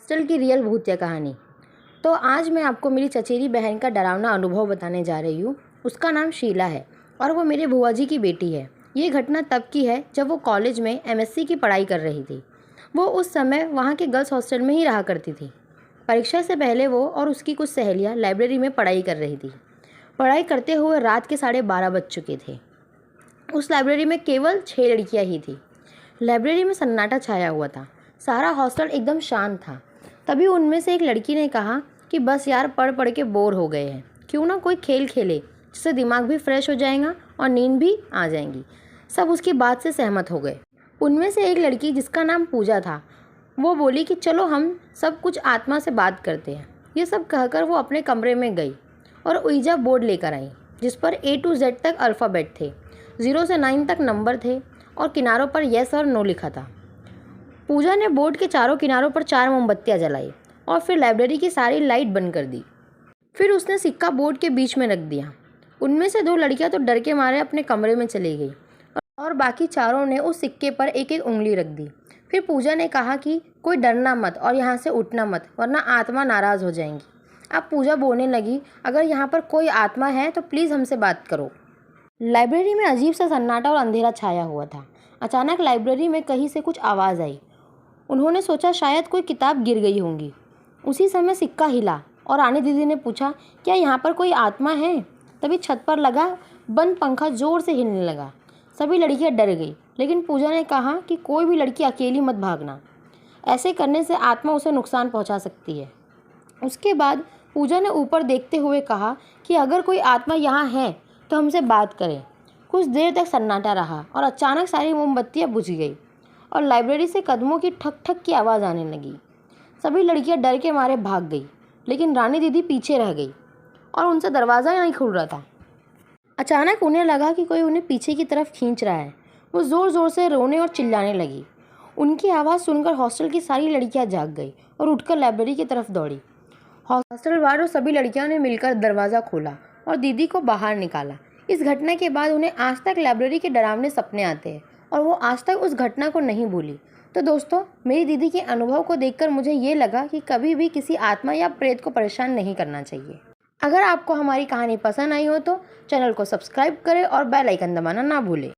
Hostel की real भूतिया कहानी। तो आज मैं आपको मेरी चचेरी बहन का डरावना अनुभव बताने जा रही हूँ। उसका नाम शीला है और वो मेरे बुआ जी की बेटी है। ये घटना तब की है जब वो कॉलेज में एमएससी की पढ़ाई कर रही थी। वो उस समय वहाँ के गर्ल्स हॉस्टल में ही रहा करती थी। परीक्षा से पहले वो और उसकी कुछ सहेलियाँ लाइब्रेरी में पढ़ाई कर रही थी। पढ़ाई करते हुए रात के 12:30 बज चुके थे। उस लाइब्रेरी में केवल 6 लड़कियाँ ही थी। लाइब्रेरी में सन्नाटा छाया हुआ था। सारा हॉस्टल एकदम शांत था। तभी उनमें से एक लड़की ने कहा कि बस यार, पढ़ पढ़ के बोर हो गए हैं, क्यों ना कोई खेल खेले जिससे दिमाग भी फ्रेश हो जाएगा और नींद भी आ जाएगी। सब उसकी बात से सहमत हो गए। उनमें से एक लड़की, जिसका नाम पूजा था, वो बोली कि चलो हम सब कुछ आत्मा से बात करते हैं। ये सब कहकर वो अपने कमरे में गई और ऊइजा बोर्ड लेकर आई, जिस पर A to Z तक अल्फ़ाबेट थे, 0 से 9 तक नंबर थे और किनारों पर येस और नो लिखा था। पूजा ने बोर्ड के चारों किनारों पर 4 मोमबत्तियां जलाई और फिर लाइब्रेरी की सारी लाइट बंद कर दी। फिर उसने सिक्का बोर्ड के बीच में रख दिया। उनमें से 2 लड़कियां तो डर के मारे अपने कमरे में चली गई और बाकी चारों ने उस सिक्के पर एक एक उंगली रख दी। फिर पूजा ने कहा कि कोई डरना मत और यहाँ से उठना मत, वरना आत्मा नाराज़ हो जाएंगी। अब पूजा बोलने लगी, अगर यहाँ पर कोई आत्मा है तो प्लीज़ हमसे बात करो। लाइब्रेरी में अजीब सा सन्नाटा और अंधेरा छाया हुआ था। अचानक लाइब्रेरी में कहीं से कुछ आवाज़ आई। उन्होंने सोचा शायद कोई किताब गिर गई होंगी। उसी समय सिक्का हिला और रानी दीदी ने पूछा, क्या यहाँ पर कोई आत्मा है? तभी छत पर लगा बंद पंखा जोर से हिलने लगा। सभी लड़कियाँ डर गई, लेकिन पूजा ने कहा कि कोई भी लड़की अकेली मत भागना, ऐसे करने से आत्मा उसे नुकसान पहुँचा सकती है। उसके बाद पूजा ने ऊपर देखते हुए कहा कि अगर कोई आत्मा यहाँ है तो हमसे बात करें। कुछ देर तक सन्नाटा रहा और अचानक सारी मोमबत्तियाँ बुझ गई और लाइब्रेरी से कदमों की ठक ठक की आवाज़ आने लगी। सभी लड़कियां डर के मारे भाग गई, लेकिन रानी दीदी पीछे रह गई और उनसे दरवाज़ा नहीं खुल रहा था। अचानक उन्हें लगा कि कोई उन्हें पीछे की तरफ खींच रहा है। वो ज़ोर ज़ोर से रोने और चिल्लाने लगी। उनकी आवाज़ सुनकर हॉस्टल की सारी लड़कियां जाग गई और उठकर लाइब्रेरी की तरफ दौड़ी। हॉस्टल वालों सभी लड़कियों ने मिलकर दरवाज़ा खोला और दीदी को बाहर निकाला। इस घटना के बाद उन्हें आज तक लाइब्रेरी के डरावने सपने आते हैं और वो आज तक उस घटना को नहीं भूली। तो दोस्तों, मेरी दीदी के अनुभव को देखकर मुझे ये लगा कि कभी भी किसी आत्मा या प्रेत को परेशान नहीं करना चाहिए। अगर आपको हमारी कहानी पसंद आई हो तो चैनल को सब्सक्राइब करें और बेल आइकन दबाना ना भूलें।